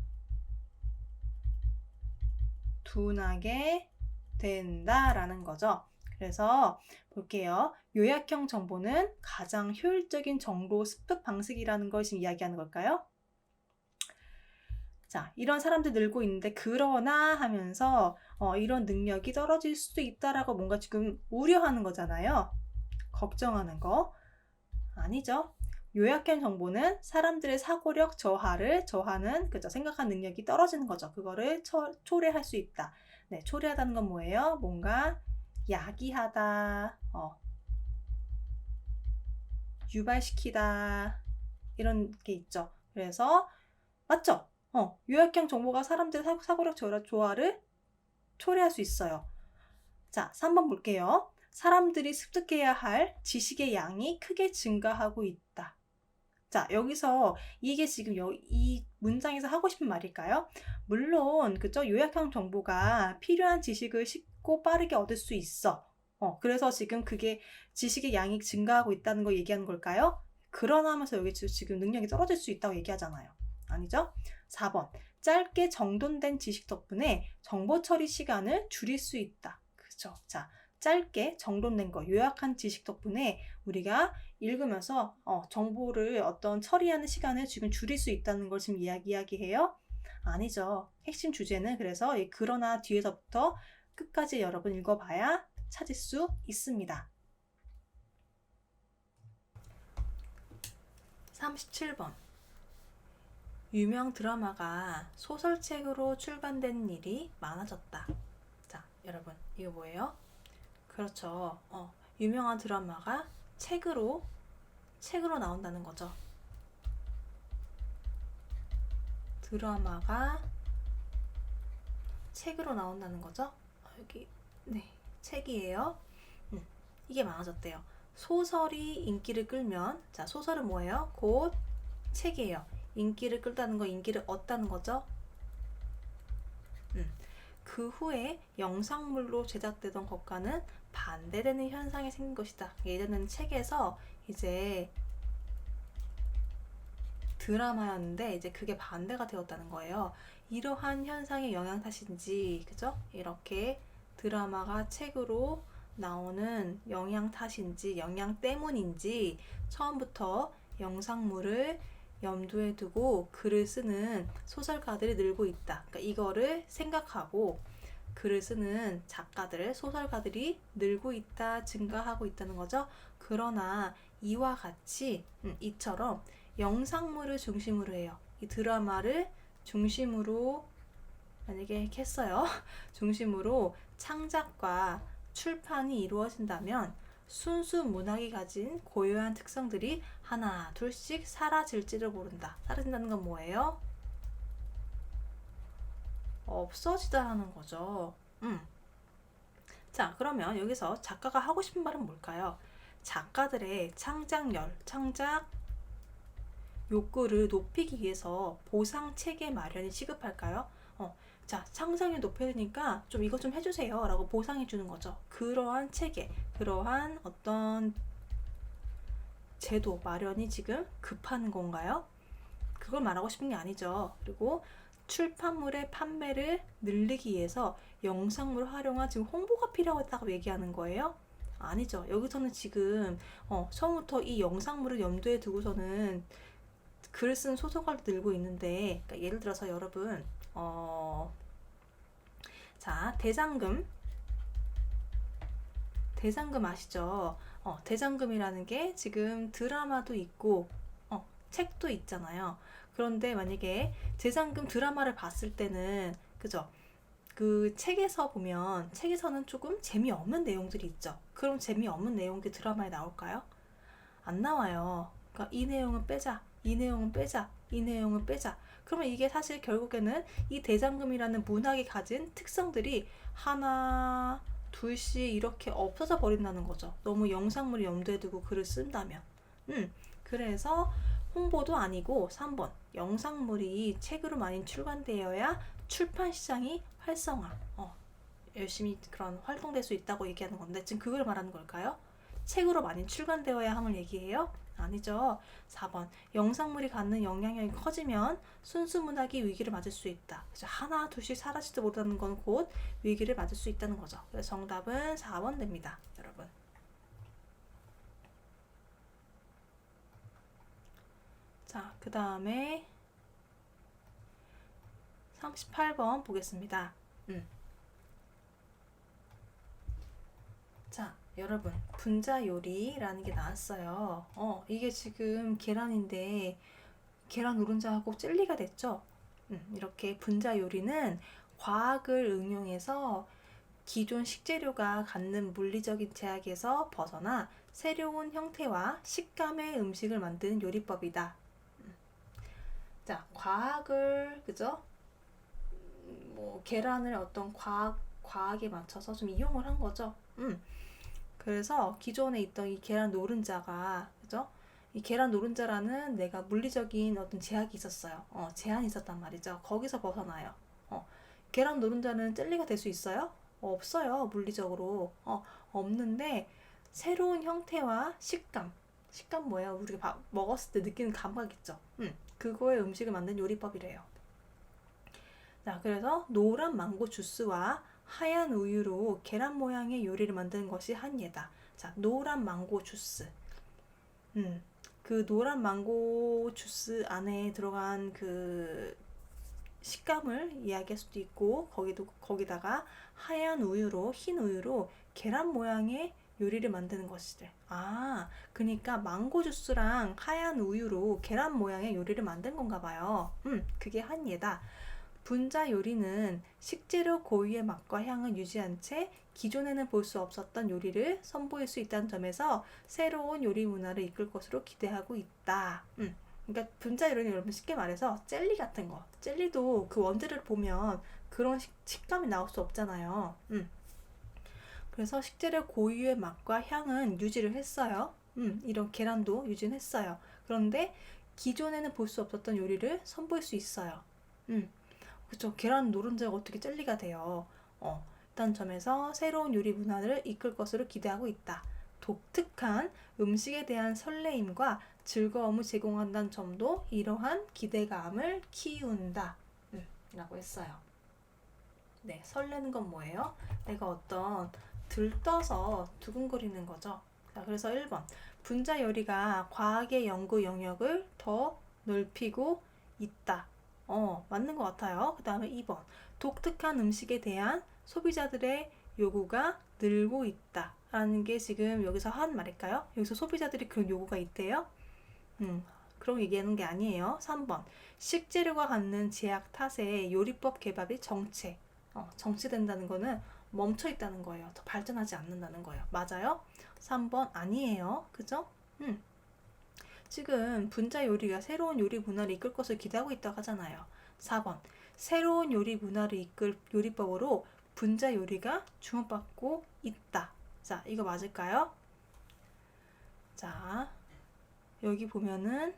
둔하게 된다라는 거죠. 그래서 볼게요. 요약형 정보는 가장 효율적인 정보 습득 방식이라는 걸 지금 이야기하는 걸까요? 자, 이런 사람들 늘고 있는데 그러나 하면서 이런 능력이 떨어질 수도 있다라고 뭔가 지금 우려하는 거잖아요. 걱정하는 거. 아니죠. 요약형 정보는 사람들의 사고력 저하는 그죠? 생각한 능력이 떨어지는 거죠. 그거를 초래할 수 있다. 네, 초래하다는 건 뭐예요? 뭔가 야기하다, 유발시키다 이런 게 있죠. 그래서 맞죠? 요약형 정보가 사람들의 사고력 저하를 초래할 수 있어요. 자, 3번 볼게요. 사람들이 습득해야 할 지식의 양이 크게 증가하고 있다. 자, 여기서 이게 지금 이 문장에서 하고 싶은 말일까요? 물론, 그죠? 요약형 정보가 필요한 지식을 쉽고 빠르게 얻을 수 있어. 그래서 지금 그게 지식의 양이 증가하고 있다는 걸 얘기하는 걸까요? 그러나 하면서 여기 지금 능력이 떨어질 수 있다고 얘기하잖아요. 아니죠? 4번. 짧게 정돈된 지식 덕분에 정보 처리 시간을 줄일 수 있다. 그죠? 자, 짧게 정돈된 거, 요약한 지식 덕분에 우리가 읽으면서 정보를 어떤 처리하는 시간을 지금 줄일 수 있다는 걸 지금 이야기해요? 아니죠. 핵심 주제는 그래서 그러나 뒤에서부터 끝까지 여러분 읽어봐야 찾을 수 있습니다. 37번. 유명 드라마가 소설책으로 출간되는 일이 많아졌다. 자, 여러분, 이거 뭐예요? 그렇죠. 유명한 드라마가 책으로 나온다는 거죠. 드라마가 책으로 나온다는 거죠. 여기 네, 책이에요. 이게 많아졌대요. 소설이 인기를 끌면, 자, 소설은 뭐예요? 곧 책이에요. 인기를 끌다는 거, 인기를 얻다는 거죠. 그 후에 영상물로 제작되던 것과는 반대되는 현상이 생긴 것이다. 예전에는 책에서 이제 드라마였는데 이제 그게 반대가 되었다는 거예요. 이러한 현상의 영향 탓인지, 그죠? 이렇게 드라마가 책으로 나오는 영향 탓인지, 영향 때문인지 처음부터 영상물을 염두에 두고 글을 쓰는 소설가들이 늘고 있다. 그러니까 이거를 생각하고 글을 쓰는 작가들, 소설가들이 늘고 있다, 증가하고 있다는 거죠. 그러나 이와 같이 이처럼 영상물을 중심으로 해요. 이 드라마를 중심으로 만약에 했어요. 중심으로 창작과 출판이 이루어진다면 순수 문학이 가진 고유한 특성들이 하나 둘씩 사라질지를 모른다. 사라진다는 건 뭐예요? 없어지다라는 거죠. 자, 그러면 여기서 작가가 하고 싶은 말은 뭘까요? 작가들의 창작 욕구를 높이기 위해서 보상 체계 마련이 시급할까요? 자, 창작력 높여야 되니까 좀 이것 좀 해주세요 라고 보상해 주는 거죠. 그러한 체계, 그러한 어떤 제도 마련이 지금 급한 건가요? 그걸 말하고 싶은 게 아니죠. 그리고 출판물의 판매를 늘리기 위해서 영상물을 활용한 지금 홍보가 필요하다고 얘기하는 거예요? 아니죠. 여기서는 지금 처음부터 이 영상물을 염두에 두고서는 글을 쓴 소설가를 늘고 있는데, 그러니까 예를 들어서 여러분 자, 대장금 아시죠? 대장금이라는 게 지금 드라마도 있고 책도 있잖아요. 그런데 만약에 대장금 드라마를 봤을 때는, 그죠? 그 책에서 보면 책에서는 조금 재미없는 내용들이 있죠. 그럼 재미없는 내용이 드라마에 나올까요? 안 나와요. 그러니까 이 내용은 빼자, 이 내용은 빼자, 이 내용은 빼자. 그러면 이게 사실 결국에는 이 대장금이라는 문학이 가진 특성들이 하나 둘씩 이렇게 없어져 버린다는 거죠. 너무 영상물을 염두에 두고 글을 쓴다면. 그래서 홍보도 아니고 3번 영상물이 책으로 많이 출간되어야 출판 시장이 활성화 열심히 그런 활동될 수 있다고 얘기하는 건데, 지금 그걸 말하는 걸까요? 책으로 많이 출간되어야 함을 얘기해요? 아니죠. 4번 영상물이 갖는 영향력이 커지면 순수 문학이 위기를 맞을 수 있다. 그래서 하나 둘씩 사라지지 못하는 건 곧 위기를 맞을 수 있다는 거죠. 그래서 정답은 4번 됩니다, 여러분. 자, 그 다음에 38번 보겠습니다. 자, 여러분, 분자 요리라는 게 나왔어요. 이게 지금 계란인데 계란 노른자하고 젤리가 됐죠? 이렇게 분자 요리는 과학을 응용해서 기존 식재료가 갖는 물리적인 제약에서 벗어나 새로운 형태와 식감의 음식을 만드는 요리법이다. 자, 과학을, 그죠? 뭐 계란을 어떤 과학에 맞춰서 좀 이용을 한 거죠. 그래서 기존에 있던 이 계란 노른자가, 그죠? 이 계란 노른자라는 내가 물리적인 어떤 제약이 있었어요. 제한이 있었단 말이죠. 거기서 벗어나요. 계란 노른자는 젤리가 될 수 있어요? 없어요. 물리적으로. 없는데 새로운 형태와 식감 뭐예요? 우리가 먹었을 때 느끼는 감각 있죠? 그거의 음식을 만든 요리법이래요. 자, 그래서 노란 망고 주스와 하얀 우유로 계란 모양의 요리를 만드는 것이 한 예다. 자, 노란 망고 주스. 그 노란 망고 주스 안에 들어간 그 식감을 이야기할 수도 있고, 거기다가 하얀 우유로, 흰 우유로 계란 모양의 요리를 만드는 것이래. 그러니까 망고 주스랑 하얀 우유로 계란 모양의 요리를 만든 건가 봐요. 그게 한 예다. 분자 요리는 식재료 고유의 맛과 향을 유지한 채 기존에는 볼 수 없었던 요리를 선보일 수 있다는 점에서 새로운 요리 문화를 이끌 것으로 기대하고 있다. 그러니까 분자 요리는 여러분 쉽게 말해서 젤리 같은 거. 젤리도 그 원재료를 보면 그런 식감이 나올 수 없잖아요. 그래서 식재료 고유의 맛과 향은 유지를 했어요. 이런 계란도 유지는 했어요. 그런데 기존에는 볼 수 없었던 요리를 선보일 수 있어요. 그쵸. 계란 노른자가 어떻게 젤리가 돼요. 일단 점에서 새로운 요리 문화를 이끌 것으로 기대하고 있다. 독특한 음식에 대한 설레임과 즐거움을 제공한다는 점도 이러한 기대감을 키운다. 라고 했어요. 네, 설레는 건 뭐예요? 내가 어떤 들떠서 두근거리는 거죠. 자, 그래서 1번. 분자 요리가 과학의 연구 영역을 더 넓히고 있다. 맞는 것 같아요. 그 다음에 2번. 독특한 음식에 대한 소비자들의 요구가 늘고 있다. 라는 게 지금 여기서 한 말일까요? 여기서 소비자들이 그런 요구가 있대요? 그런 얘기하는 게 아니에요. 3번. 식재료가 갖는 제약 탓에 요리법 개발이 정체된다는 거는 멈춰 있다는 거예요. 더 발전하지 않는다는 거예요. 맞아요? 3번 아니에요. 그죠? 지금 분자 요리가 새로운 요리 문화를 이끌 것을 기대하고 있다고 하잖아요. 4번. 새로운 요리 문화를 이끌 요리법으로 분자 요리가 주목받고 있다. 자, 이거 맞을까요? 자, 여기 보면은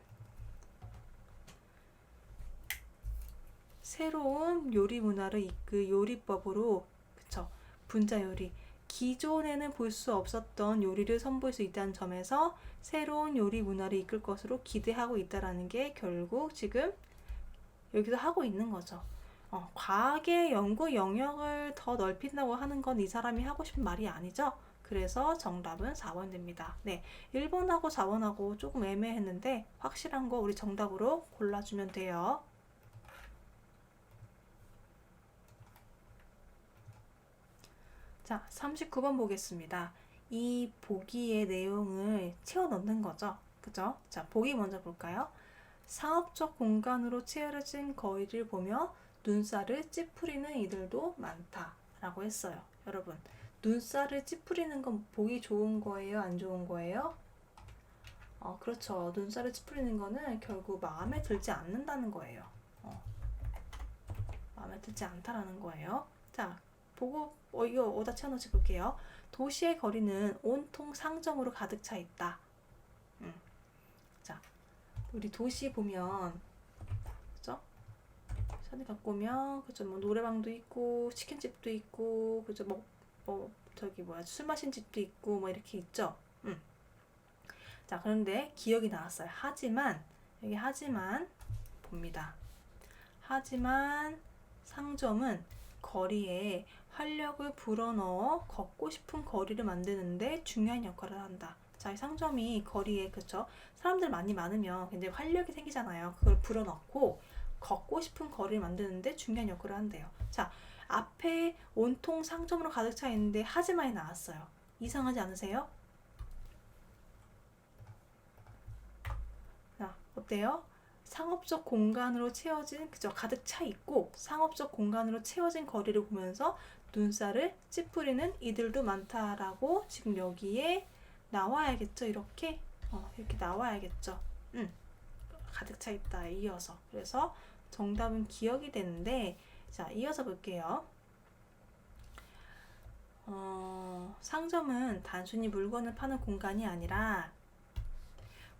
새로운 요리 문화를 이끌 요리법으로, 그쵸? 분자 요리. 기존에는 볼 수 없었던 요리를 선보일 수 있다는 점에서 새로운 요리 문화를 이끌 것으로 기대하고 있다라는 게 결국 지금 여기서 하고 있는 거죠. 과학의 연구 영역을 더 넓힌다고 하는 건 이 사람이 하고 싶은 말이 아니죠. 그래서 정답은 4번 됩니다. 네, 1번하고 4번하고 조금 애매했는데 확실한 거 우리 정답으로 골라주면 돼요. 자, 39번 보겠습니다. 이 보기의 내용을 채워 넣는 거죠. 그죠? 자, 보기 먼저 볼까요? 상업적 공간으로 채워진 거리를 보며 눈살을 찌푸리는 이들도 많다. 라고 했어요. 여러분, 눈살을 찌푸리는 건 보기 좋은 거예요? 안 좋은 거예요? 그렇죠. 눈살을 찌푸리는 거는 결국 마음에 들지 않는다는 거예요. 마음에 들지 않다라는 거예요. 자, 보고 이거 어디다 채워넣지 볼게요. 도시의 거리는 온통 상점으로 가득 차 있다. 자, 우리 도시 보면, 그죠? 산에 갖고 오면, 그죠? 뭐 노래방도 있고, 치킨집도 있고, 그죠? 술 마신 집도 있고, 뭐 이렇게 있죠. 자, 그런데 기억이 나왔어요. 여기 하지만 봅니다. 하지만 상점은 거리에 활력을 불어넣어 걷고 싶은 거리를 만드는데 중요한 역할을 한다. 자, 이 상점이 거리에, 그쵸? 사람들 많으면 굉장히 활력이 생기잖아요. 그걸 불어넣고 걷고 싶은 거리를 만드는데 중요한 역할을 한대요. 자, 앞에 온통 상점으로 가득 차 있는데 하지만이 나왔어요. 이상하지 않으세요? 자, 어때요? 상업적 공간으로 채워진, 그죠? 가득 차 있고 상업적 공간으로 채워진 거리를 보면서 눈살을 찌푸리는 이들도 많다라고 지금 여기에 나와야겠죠? 이렇게 나와야겠죠? 가득 차 있다. 이어서. 그래서 정답은 기억이 되는데, 자, 이어서 볼게요. 상점은 단순히 물건을 파는 공간이 아니라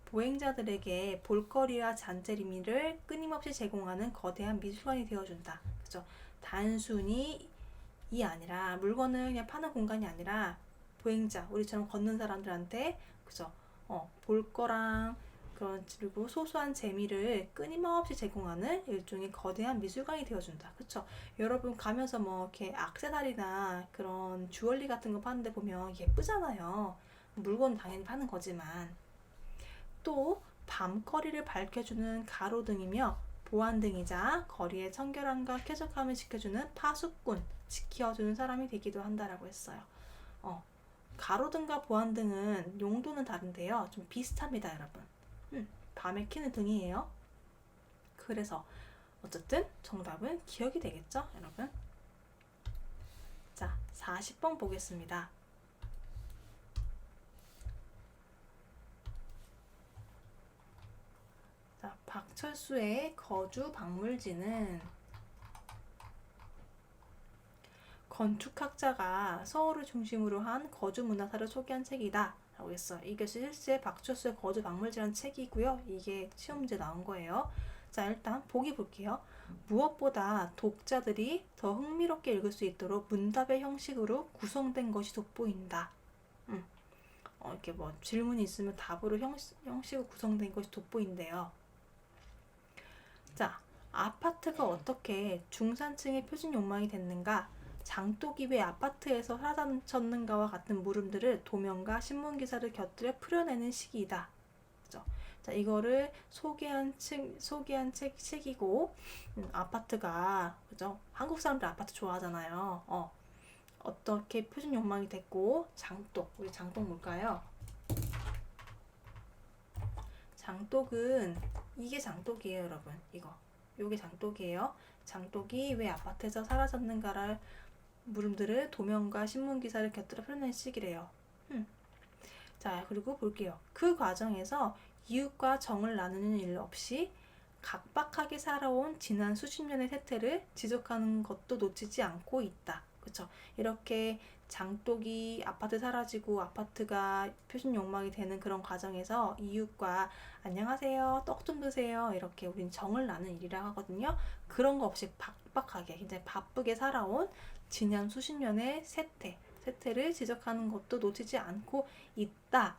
보행자들에게 볼거리와 잔재미를 끊임없이 제공하는 거대한 미술관이 되어준다. 그죠? 단순히 이 아니라 물건을 그냥 파는 공간이 아니라 보행자, 우리처럼 걷는 사람들한테 그죠? 볼 거랑 그리고 소소한 재미를 끊임없이 제공하는 일종의 거대한 미술관이 되어준다. 그쵸? 여러분 가면서 뭐 이렇게 액세서리나 그런 주얼리 같은 거 파는데 보면 예쁘잖아요. 물건 당연히 파는 거지만 또 밤거리를 밝혀주는 가로등이며 보안등이자 거리의 청결함과 쾌적함을 지켜주는 파수꾼, 지켜주는 사람이 되기도 한다라고 했어요. 가로등과 보안등은 용도는 다른데요. 좀 비슷합니다, 여러분. 밤에 켜는 등이에요. 그래서 어쨌든 정답은 기억이 되겠죠, 여러분? 자, 40번 보겠습니다. 자, 박철수의 거주 박물지는 건축학자가 서울을 중심으로 한 거주 문화사를 소개한 책이다 라고 했어요. 이게 실제 박철수의 거주 박물지라는 책이고요. 이게 시험 문제 나온 거예요. 자, 일단 보기 볼게요. 무엇보다 독자들이 더 흥미롭게 읽을 수 있도록 문답의 형식으로 구성된 것이 돋보인다. 이렇게 뭐 질문이 있으면 답으로 형식으로 구성된 것이 돋보인대요. 자, 아파트가 어떻게 중산층의 표준 욕망이 됐는가? 장독이 왜 아파트에서 사라졌는가와 같은 물음들을 도면과 신문기사를 곁들여 풀어내는 시기이다. 그죠? 자, 이거를 소개한 책이고, 아파트가, 그죠? 한국 사람들 아파트 좋아하잖아요. 어떻게 표준 욕망이 됐고, 우리 장독 뭘까요? 장독은, 이게 장독이에요, 여러분. 요게 장독이에요. 장독이 왜 아파트에서 사라졌는가를 물음들을 도면과 신문기사를 곁들여 풀어낸 시기래요. 자, 그리고 볼게요. 그 과정에서 이웃과 정을 나누는 일 없이 각박하게 살아온 지난 수십 년의 세태를 지적하는 것도 놓치지 않고 있다. 그쵸? 이렇게 장독이 아파트 사라지고 아파트가 표준 욕망이 되는 그런 과정에서 이웃과 안녕하세요, 떡 좀 드세요, 이렇게 우린 정을 나누는 일이라고 하거든요. 그런 거 없이 박박하게 굉장히 바쁘게 살아온 지난 수십 년의 세태를 지적하는 것도 놓치지 않고 있다.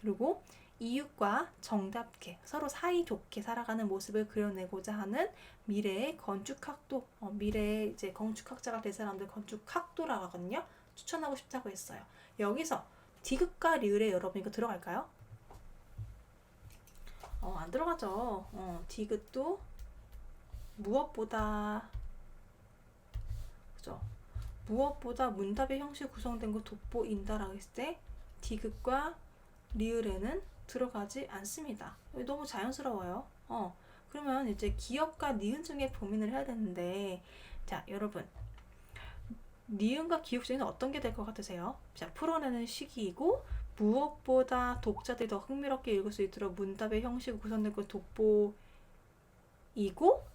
그리고 이웃과 정답게 서로 사이좋게 살아가는 모습을 그려내고자 하는 미래의 건축학도, 미래의 이제 건축학자가 될 사람들 건축학도라고 하거든요. 추천하고 싶다고 했어요. 여기서 디귿과 리을에 여러분 이거 들어갈까요? 안 들어가죠. 디귿도 무엇보다, 그죠? 무엇보다 문답의 형식 구성된 거 돋보인다라고 했을 때 디귿과 리을에는 들어가지 않습니다. 너무 자연스러워요. 그러면 이제 기역과 니은 중에 고민을 해야 되는데, 자, 여러분, 니은과 기역 중에는 어떤 게 될 것 같으세요? 자, 풀어내는 시기이고 무엇보다 독자들이 더 흥미롭게 읽을 수 있도록 문답의 형식을 구성된 거 돋보이고,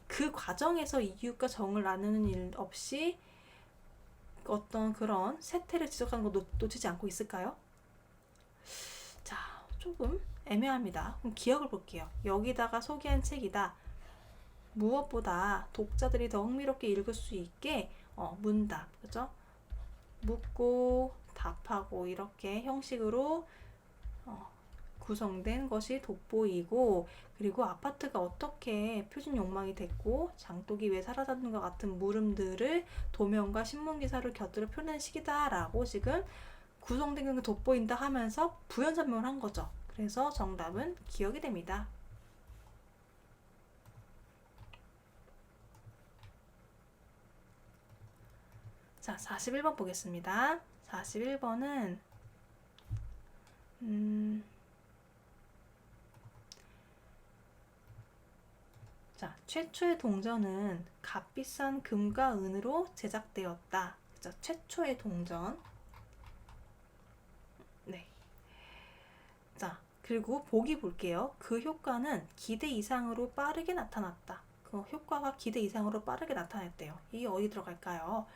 그 과정에서 이웃과 정을 나누는 일 없이 어떤 그런 세태를 지적하는 거 놓치지 않고 있을까요? 자, 조금 애매합니다. 그럼 기억을 볼게요. 여기다가 소개한 책이다. 무엇보다 독자들이 더 흥미롭게 읽을 수 있게 문답, 그죠? 묻고 답하고 이렇게 형식으로 구성된 것이 돋보이고, 그리고 아파트가 어떻게 표준 욕망이 됐고 장독이 왜 사라졌는가 같은 물음들을 도면과 신문기사를 곁들여 표현한 시기다라고 지금 구성된 게 돋보인다 하면서 부연 설명을 한 거죠. 그래서 정답은 기억이 됩니다. 자, 41번 보겠습니다. 41번은 자, 최초의 동전은 값비싼 금과 은으로 제작되었다. 자, 최초의 동전. 네. 자, 그리고 보기 볼게요. 그 효과는 기대 이상으로 빠르게 나타났다. 그 효과가 기대 이상으로 빠르게 나타났대요. 이게 어디 들어갈까요?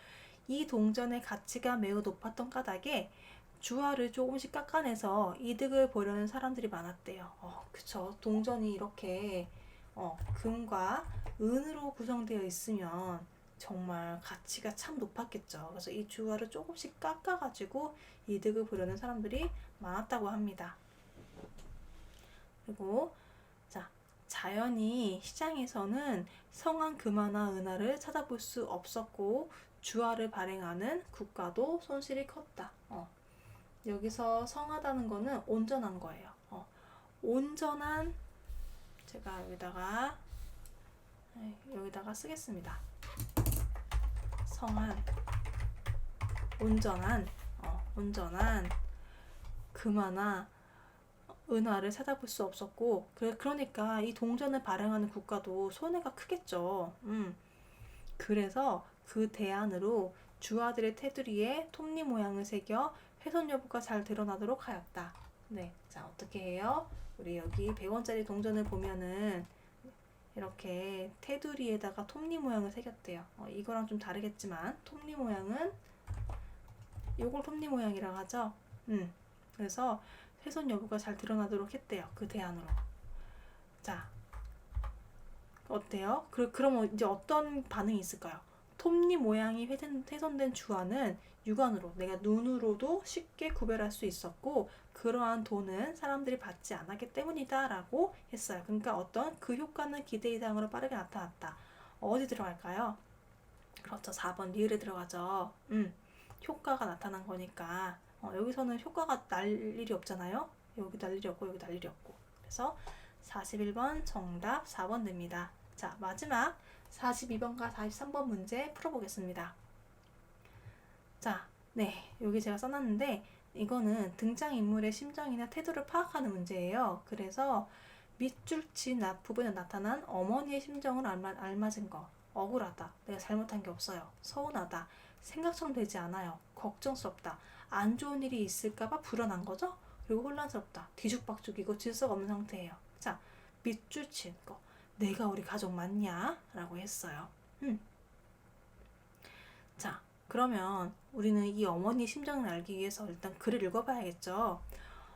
이 동전의 가치가 매우 높았던 까닭에 주화를 조금씩 깎아내서 이득을 보려는 사람들이 많았대요. 그쵸. 동전이 이렇게 금과 은으로 구성되어 있으면 정말 가치가 참 높았겠죠. 그래서 이 주화를 조금씩 깎아가지고 이득을 보려는 사람들이 많았다고 합니다. 그리고 자연히 시장에서는 성한 금화나 은화를 찾아볼 수 없었고 주화를 발행하는 국가도 손실이 컸다. 여기서 성하다는 거는 온전한 거예요. 온전한, 제가 여기다가 쓰겠습니다. 성한, 온전한 금화나 은화를 찾아볼 수 없었고, 그러니까 이 동전을 발행하는 국가도 손해가 크겠죠. 그래서 그 대안으로 주화들의 테두리에 톱니 모양을 새겨 훼손 여부가 잘 드러나도록 하였다. 네, 자 어떻게 해요? 우리 여기 100원짜리 동전을 보면은 이렇게 테두리에다가 톱니 모양을 새겼대요. 이거랑 좀 다르겠지만 톱니 모양은 요걸 톱니 모양이라고 하죠. 그래서 훼손 여부가 잘 드러나도록 했대요. 그 대안으로. 자, 어때요? 그럼 이제 어떤 반응이 있을까요? 톱니 모양이 훼손된 주화는 육안으로, 내가 눈으로도 쉽게 구별할 수 있었고 그러한 돈은 사람들이 받지 않았기 때문이다 라고 했어요. 그러니까 어떤 그 효과는 기대 이상으로 빠르게 나타났다. 어디 들어갈까요? 그렇죠. 4번 리을에 들어가죠. 효과가 나타난 거니까 여기서는 효과가 날 일이 없잖아요. 여기 날 일이 없고 여기 날 일이 없고. 그래서 41번 정답 4번 됩니다. 자, 마지막 42번과 43번 문제 풀어보겠습니다. 자, 네, 여기 제가 써놨는데 이거는 등장인물의 심정이나 태도를 파악하는 문제예요. 그래서 밑줄 친 앞부분에 나타난 어머니의 심정을 알맞은 거. 억울하다. 내가 잘못한 게 없어요. 서운하다. 생각처럼 되지 않아요. 걱정스럽다. 안 좋은 일이 있을까봐 불안한 거죠? 그리고 혼란스럽다. 뒤죽박죽이고 질서가 없는 상태예요. 자, 밑줄 친 거. 내가 우리 가족 맞냐? 라고 했어요. 자, 그러면 우리는 이 어머니 심정을 알기 위해서 일단 글을 읽어봐야겠죠.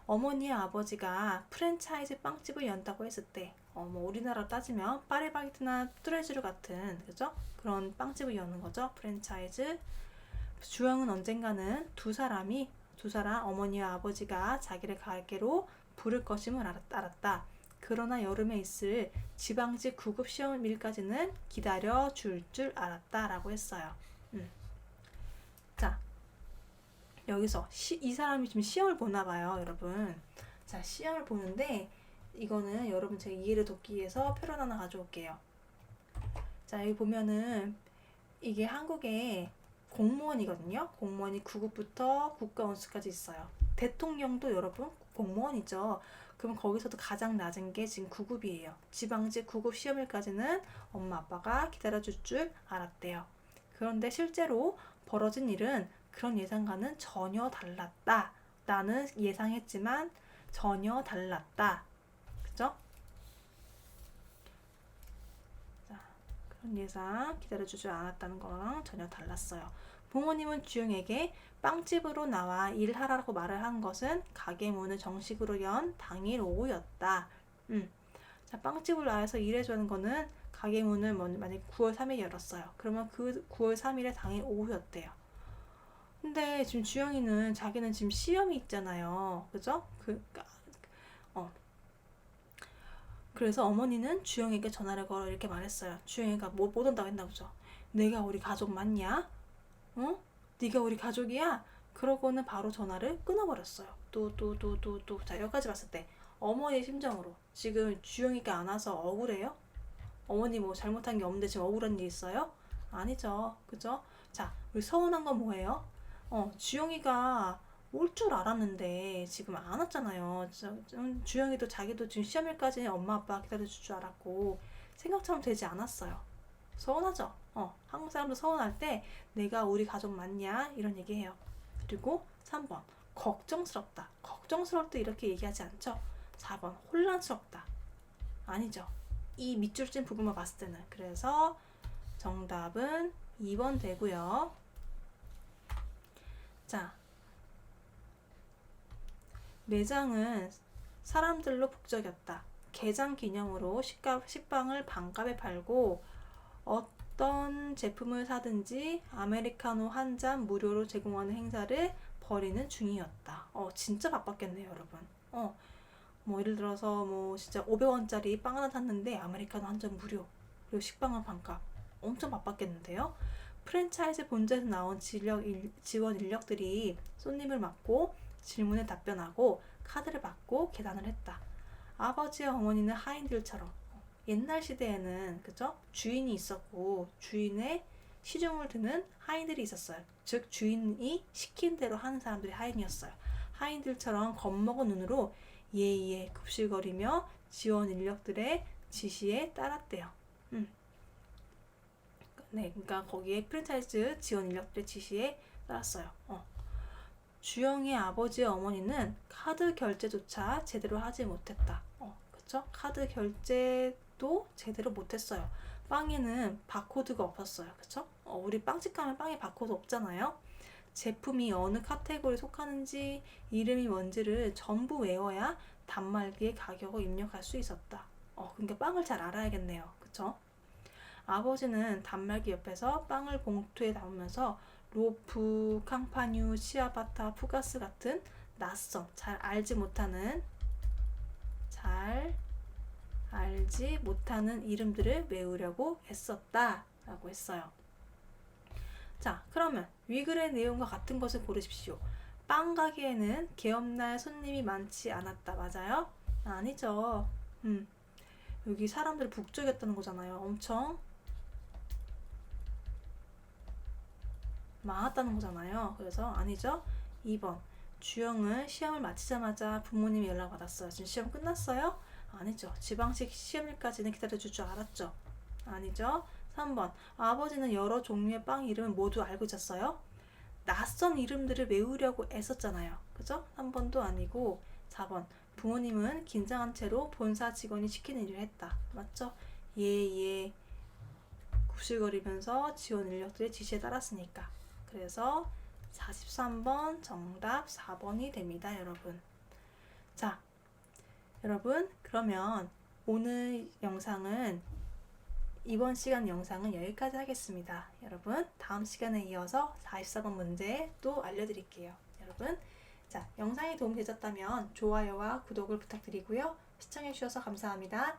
어머니의 아버지가 프랜차이즈 빵집을 연다고 했을 때, 뭐 우리나라로 따지면 파리바게뜨나 뚜레쥬르 같은, 그죠? 그런 빵집을 여는 거죠. 프랜차이즈. 주영은 언젠가는 두 사람 어머니와 아버지가 자기를 가게로 부를 것임을 알았다. 그러나 여름에 있을 지방직 9급 시험일까지는 기다려 줄 알았다 라고 했어요. 자, 여기서 이 사람이 지금 시험을 보나 봐요, 여러분. 자, 시험을 보는데 이거는 여러분 제가 이해를 돕기 위해서 표를 하나 가져올게요. 자, 여기 보면은 이게 한국의 공무원이거든요. 공무원이 9급부터 국가원수까지 있어요. 대통령도 여러분 공무원이죠. 그럼 거기서도 가장 낮은 게 지금 9급이에요. 지방직 9급 시험일까지는 엄마 아빠가 기다려줄 줄 알았대요. 그런데 실제로 벌어진 일은 그런 예상과는 전혀 달랐다. 나는 예상했지만 전혀 달랐다. 그죠? 자, 그런 예상 기다려주지 않았다는 거랑 전혀 달랐어요. 부모님은 주영에게 빵집으로 나와 일하라고 말을 한 것은 가게 문을 정식으로 연 당일 오후였다. 자, 빵집을 나와서 일해주는 거는 가게 문을 만약 9월 3일 열었어요. 그러면 그 9월 3일에 당일 오후였대요. 근데 지금 주영이는 자기는 지금 시험이 있잖아요. 그죠? 그래서 어머니는 주영에게 전화를 걸어 이렇게 말했어요. 주영이가 못 온다고 했나 보죠. 내가 우리 가족 맞냐? 네가 우리 가족이야? 그러고는 바로 전화를 끊어버렸어요. 자, 여기까지 봤을 때 어머니의 심정으로 지금 주영이가 안 와서 억울해요? 어머니 뭐 잘못한 게 없는데 지금 억울한 일 있어요? 아니죠. 그죠? 자, 우리 서운한 건 뭐예요? 주영이가 올 줄 알았는데 지금 안 왔잖아요. 주영이도 자기도 지금 시험일까지 엄마 아빠 기다려줄 줄 알았고 생각처럼 되지 않았어요. 서운하죠? 한국 사람도 서운할 때 내가 우리 가족 맞냐? 이런 얘기해요. 그리고 3번 걱정스럽다. 걱정스러울 때 이렇게 얘기하지 않죠? 4번 혼란스럽다. 아니죠. 이 밑줄 찐 부분만 봤을 때는. 그래서 정답은 2번 되고요. 자, 매장은 사람들로 북적였다. 개장 기념으로 식빵을 반값에 팔고 어떤 제품을 사든지 아메리카노 한 잔 무료로 제공하는 행사를 벌이는 중이었다. 진짜 바빴겠네요, 여러분. 뭐 예를 들어서 뭐 진짜 500원짜리 빵 하나 샀는데 아메리카노 한 잔 무료, 그리고 식빵은 반값. 엄청 바빴겠는데요. 프랜차이즈 본사에서 나온 지원 인력들이 손님을 맡고 질문에 답변하고 카드를 받고 계산을 했다. 아버지와 어머니는 하인들처럼 옛날 시대에는 그죠? 주인이 있었고 주인의 시중을 드는 하인들이 있었어요. 즉 주인이 시킨 대로 하는 사람들이 하인이었어요. 하인들처럼 겁먹은 눈으로 예예 굽실거리며 지원 인력들의 지시에 따랐대요. 네, 그러니까 거기에 프랜차이즈 지원 인력들의 지시에 따랐어요. 주영의 아버지와 어머니는 카드 결제조차 제대로 하지 못했다. 그쵸? 카드 결제도 제대로 못했어요. 빵에는 바코드가 없었어요. 그쵸? 우리 빵집 가면 빵에 바코드 없잖아요. 제품이 어느 카테고리에 속하는지, 이름이 뭔지를 전부 외워야 단말기에 가격을 입력할 수 있었다. 그러니까 빵을 잘 알아야겠네요. 그쵸? 아버지는 단말기 옆에서 빵을 봉투에 담으면서 로프, 캉파뉴, 시아바타, 푸가스 같은 낯선, 잘 알지 못하는 이름들을 외우려고 했었다 라고 했어요. 자, 그러면 위 글의 내용과 같은 것을 고르십시오. 빵 가게에는 개업날 손님이 많지 않았다. 맞아요? 아니죠. 여기 사람들 북적였다는 거잖아요. 엄청 많았다는 거잖아요. 그래서 아니죠. 2번 주영은 시험을 마치자마자 부모님이 연락받았어요. 지금 시험 끝났어요? 아니죠. 지방식 시험일까지는 기다려줄 줄 알았죠. 아니죠. 3번 아버지는 여러 종류의 빵 이름을 모두 알고 있었어요. 낯선 이름들을 외우려고 애썼잖아요. 그죠? 3번도 아니고 4번 부모님은 긴장한 채로 본사 직원이 시키는 일을 했다. 맞죠? 예 굽실거리면서 지원 인력들의 지시에 따랐으니까. 그래서 43번 정답 4번이 됩니다, 여러분. 자, 여러분 그러면 오늘 영상은 이번 시간 영상은 여기까지 하겠습니다. 여러분 다음 시간에 이어서 44번 문제 또 알려드릴게요. 여러분 자, 영상이 도움이 되셨다면 좋아요와 구독을 부탁드리고요. 시청해주셔서 감사합니다.